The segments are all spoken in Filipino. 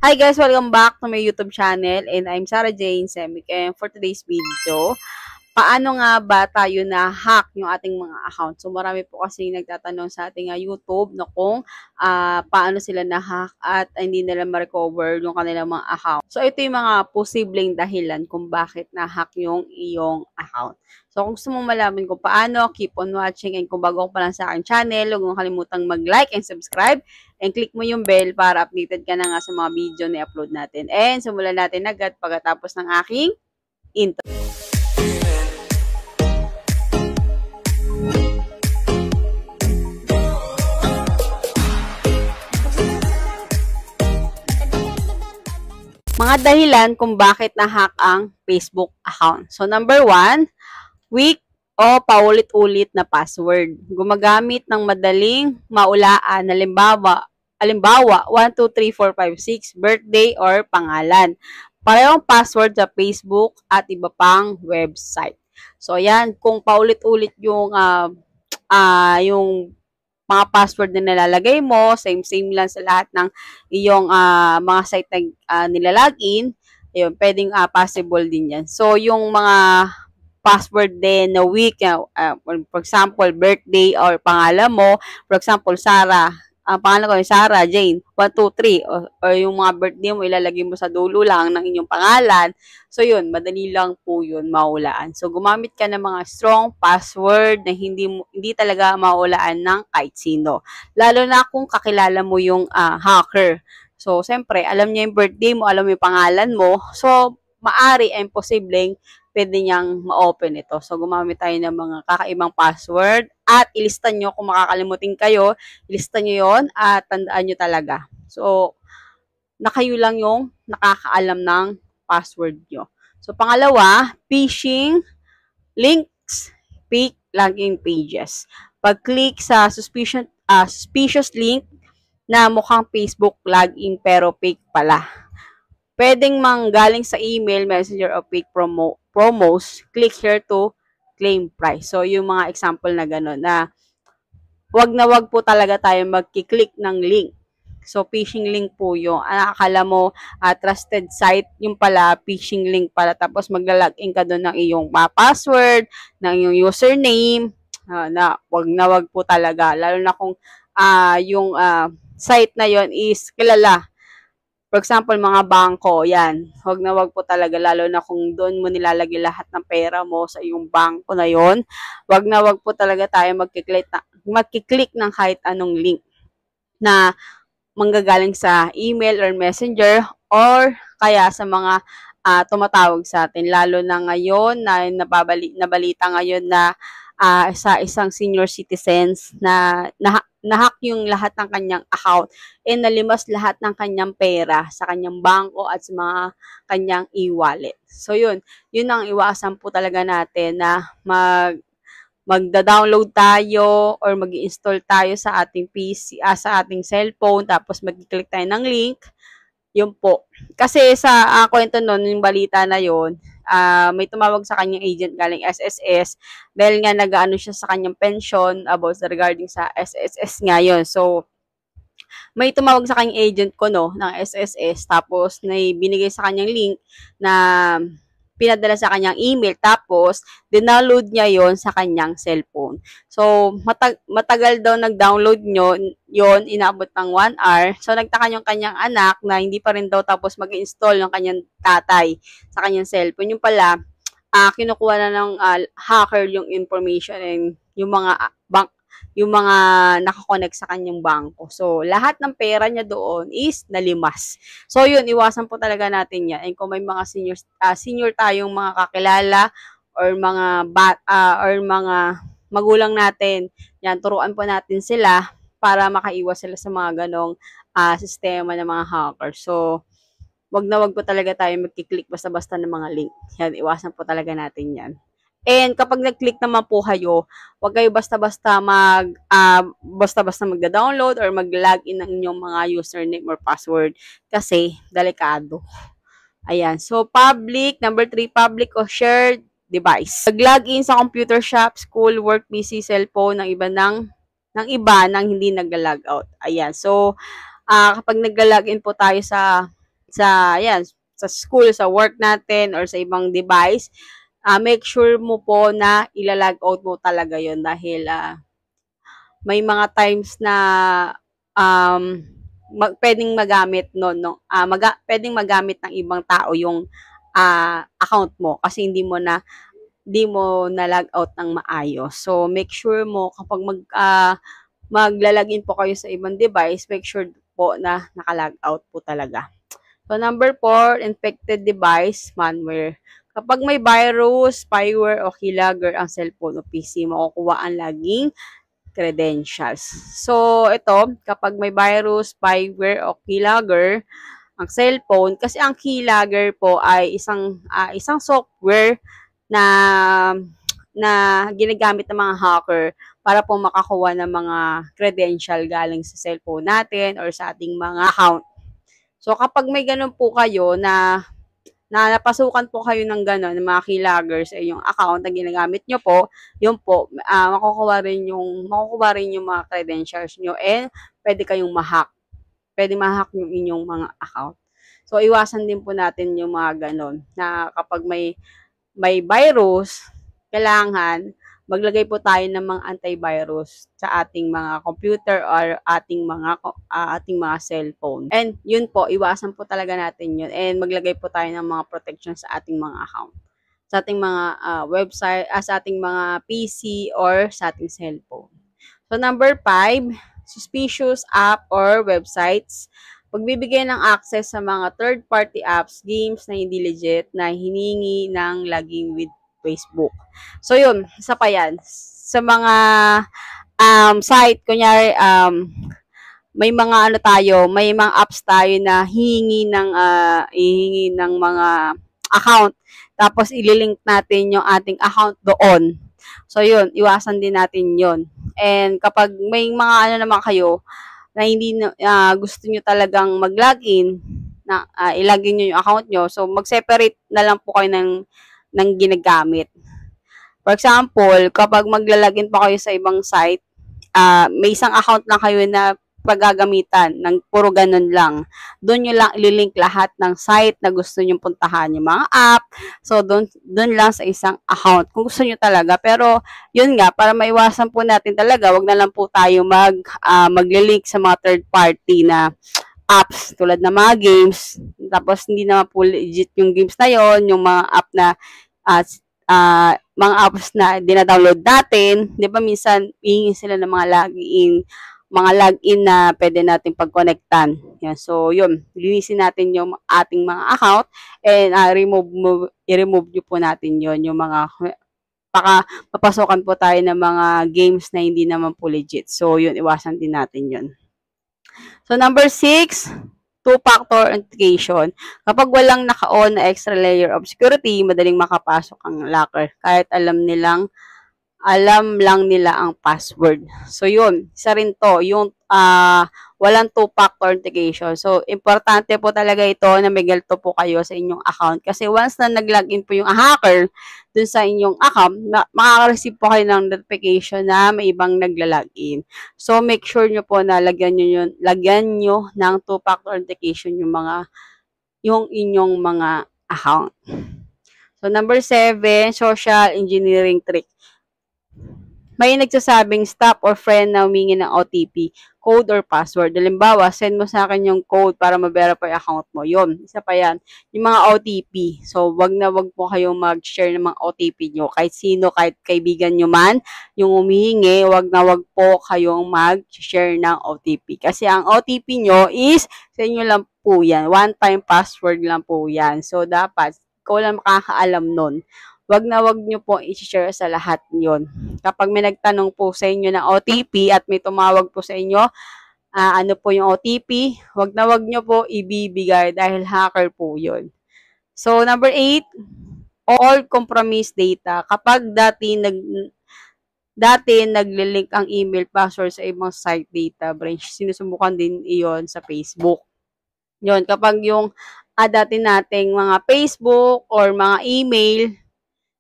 Hi guys, welcome back to my YouTube channel and I'm Sarah Jane Semic and for today's video, paano nga ba tayo na-hack yung ating mga account? So marami po kasi nagtatanong sa ating YouTube na kung paano sila na-hack at hindi nila ma-recover yung kanilang mga account. So ito yung mga posibleng dahilan kung bakit na-hack yung iyong account. So kung gusto mong malaman kung paano, keep on watching and kung bago ka pa lang sa aking channel, huwag mong kalimutang mag-like and subscribe and click mo yung bell para updated ka na nga sa mga video na upload natin. And simulan natin agad pagkatapos ng aking intro. Mga dahilan kung bakit na-hack ang Facebook account. So, number 1, weak o paulit-ulit na password. Gumagamit ng madaling maulaan, halimbawa 1, 2, 3, 4, 5, 6, birthday or pangalan. Parehong password sa Facebook at iba pang website. So, ayan, kung paulit-ulit yung mga password na nilalagay mo, same lang sa lahat ng iyong mga site na nilalagin, ayun, pwedeng possible din yan. So, yung mga password din na weak, for example, birthday or pangalan mo, for example, Sarah, ang pangalan ko ay Sarah Jane, 1, 2, 3, or yung mga birthday mo, ilalagay mo sa dulo lang ng inyong pangalan. So, yun, madali lang po yun maulaan. So, gumamit ka ng mga strong password na hindi talaga maulaan ng kahit sino. Lalo na kung kakilala mo yung hacker. So, siyempre, alam niya yung birthday mo, alam mo yung pangalan mo. So, maari ay posibleng pwede niyang ma-open ito. So, gumamit tayo ng mga kakaibang password at ilista nyo kung makakalimutin kayo, ilista nyo yon at tandaan nyo talaga. So, na kayo lang yung nakakaalam ng password nyo. So, pangalawa, phishing links, fake login pages. Pag-click sa suspicious link na mukhang Facebook login pero fake pala. Pwedeng manggaling sa email, messenger, o fake promos, click here to claim price. So, yung mga example na gano'n na wag po talaga tayo magkiklik ng link. So, phishing link po yung akala mo trusted site, yung pala phishing link pala. Tapos magla-login ka doon ng iyong password, ng iyong username, na wag po talaga. Lalo na kung yung site na yon is kilala. For example, mga bangko, yan. Wag po talaga, lalo na kung doon mo nilalagay lahat ng pera mo sa iyong bangko na yon. Wag po talaga tayo magkiklik ng kahit anong link na manggagaling sa email or messenger or kaya sa mga tumatawag sa atin. Lalo na ngayon na nabalita ngayon na sa isang senior citizens na nahack yung lahat ng kanyang account and nalimas lahat ng kanyang pera sa kanyang bangko at sa mga kanyang e-wallet. So yun ang iwasan po talaga natin na magda-download tayo or mag-install tayo sa ating PC, sa ating cellphone, tapos mag-click tayo ng link. Yun po. Kasi sa kwento nun, yung balita na yun, may tumawag sa kanyang agent galing SSS dahil nga nag-ano siya sa kanyang pension about regarding sa SSS ngayon. So, may tumawag sa kanyang agent ko ng SSS tapos binigay sa kanyang link na pinadala sa kanyang email tapos dinownload niya yon sa kanyang cellphone. So, matagal daw nag-download yon, inabot ng 1 hour. So, nagtaka yung kanyang anak na hindi pa rin daw tapos mag-install yung kanyang tatay sa kanyang cellphone. Yung pala, kinukuha na ng hacker yung information and yung mga nakakonect sa kanyang bangko. So, lahat ng pera niya doon is nalimas. So, yun, iwasan po talaga natin yan. And kung may mga senior tayong mga kakilala or mga magulang natin, yan, turuan po natin sila para makaiwas sila sa mga ganong sistema ng mga hacker. So, wag po talaga tayo magkiklik basta-basta ng mga link. Yan, iwasan po talaga natin yan. And kapag nag-click naman po kayo, huwag kayo basta-basta magda-download or mag-login ng inyong mga username or password kasi delikado. Ayan. So, number 3, public or shared device. Mag-login sa computer shop, school, work, PC, cellphone ng iba nang hindi nag-log out. Ayan. So, kapag nag-login po tayo sa yan, sa school, sa work natin, or sa ibang device, make sure mo po na ilalog out mo talaga yon dahil may mga times na pwedeng magamit pwedeng magamit ng ibang tao yung account mo kasi hindi mo na log out ng maayos. So make sure mo kapag maglalagin po kayo sa ibang device, make sure po na naka-log out po talaga. So number 4, infected device, malware. Kapag may virus, spyware o keylogger ang cellphone o PC, makukuha ang login credentials. So, ito, kapag may virus, spyware o keylogger, ang cellphone, kasi ang keylogger po ay isang software na ginagamit ng mga hacker para po makakuha ng mga credential galing sa cellphone natin or sa ating mga account. So, kapag may ganun po kayo na napasukan po kayo ng gano'n, ng mga keylogger sa inyong account na ginagamit nyo po, yun po, makukuha rin yung mga credentials nyo and pwede kayong ma-hack. Pwede ma-hack yung inyong mga account. So, iwasan din po natin yung mga gano'n na kapag may virus, kailangan maglagay po tayo ng mga antivirus sa ating mga computer or ating mga cellphone. And yun po, iwasan po talaga natin yun. And maglagay po tayo ng mga protection sa ating mga account. Sa ating mga website, sa ating mga PC or sa ating cellphone. So number 5, suspicious app or websites. Pagbibigay ng access sa mga third-party apps, games na hindi legit na hiningi ng login with Facebook. So, yun. Isa pa yan. Sa mga site, kunyari, may mga may mga apps tayo na hihingi ng mga account. Tapos, ililink natin yung ating account doon. So, yun. Iwasan din natin yun. And kapag may mga naman kayo na hindi gusto nyo talagang mag-login, na ilagin nyo yung account nyo, so mag-separate na lang po kayo ng ginagamit. For example, kapag maglalagin pa kayo sa ibang site, may isang account lang kayo na paggagamitan ng puro ganun lang. Doon nyo lang ililink lahat ng site na gusto nyo puntahan, yung mga app. So, doon lang sa isang account kung gusto nyo talaga. Pero, yun nga, para maiwasan po natin talaga, wag na lang po tayo maglilink sa mga third party na apps tulad ng mga games. Tapos, hindi naman po legit yung games na yon, yung mga app na mga apps na dina-download natin. Di ba minsan, hihingi sila ng mga login na pwede natin pag-connectan. Yan. So, yun. Linisin natin yung ating mga account and i-remove nyo po natin yun. Yung mga papasokan po tayo ng mga games na hindi naman po legit. So, yun. Iwasan din natin yun. So, number 6, two-factor authentication. Kapag walang naka-on na extra layer of security, madaling makapasok ang locker. Kahit alam lang nila ang password. So, yun. Isa rin to. Yung walang two-factor authentication. So, importante po talaga ito na may ganito po kayo sa inyong account. Kasi once na nag-login po yung hacker dun sa inyong account, makaka-receive po kayo ng notification na may ibang nagla-login. So, make sure nyo po na lagyan nyo ng two-factor authentication yung inyong mga account. So, number 7, social engineering trick. May nagsasabing stop or friend na humingi ng OTP, code or password. Halimbawa, send mo sa akin yung code para ma-verify account mo. Yun, isa pa yan. Yung mga OTP. So, wag po kayong mag-share ng mga OTP nyo. Kahit sino, kahit kaibigan nyo man, yung humihingi, wag po kayong mag-share ng OTP. Kasi ang OTP nyo is, sa inyo lang po yan. One-time password lang po yan. So, dapat, ikaw lang makakaalam nun. Wag nyo po i-share sa lahat yon. Kapag may nagtanong po sa inyo ng OTP at may tumawag po sa inyo, ano po yung OTP, wag nyo po ibibigay dahil hacker po yon. So, number 8, all compromised data. Kapag dati naglilink ang email password sa ibang site data branch, sinusubukan din iyon sa Facebook. Yon, kapag yung dati nating mga Facebook or mga email,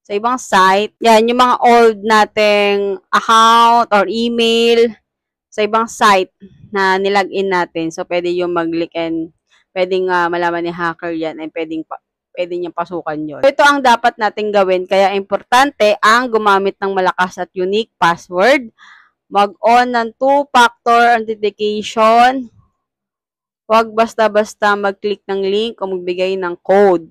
sa ibang site, yan, yung mga old nating account or email sa ibang site na nilagin natin. So, pwede yung mag-click and pwedeng malaman ni hacker yan and pwede niyang pasukan yun. So, ito ang dapat nating gawin. Kaya importante ang gumamit ng malakas at unique password. Mag-on ng two-factor authentication. Huwag basta-basta mag-click ng link o magbigay ng code.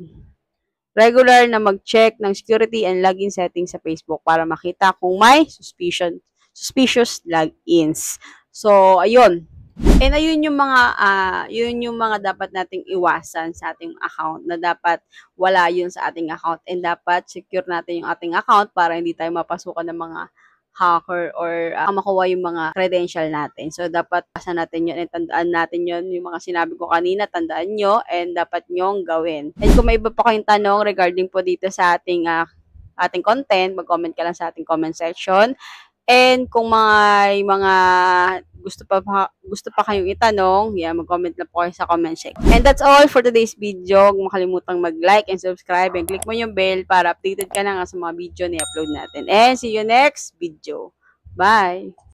Regular na mag-check ng security and login settings sa Facebook para makita kung may suspicious logins. So, ayun. And ayun yung mga dapat nating iwasan sa ating account, na dapat wala yun sa ating account, and dapat secure natin yung ating account para hindi tayo mapasukan ng mga hacker or makuha yung mga credential natin. So, dapat pasa natin yun and tandaan natin yun. Yung mga sinabi ko kanina, tandaan nyo and dapat nyong gawin. And kung may iba pa kayong tanong regarding po dito sa ating content, mag-comment ka lang sa ating comment section. And kung mga gusto pa kayong itanong, mag-comment lang po kayo sa comment section. And that's all for today's video. Huwag makalimutang mag-like and subscribe and click mo yung bell para updated ka na nga sa mga video na i-upload natin. And see you next video. Bye!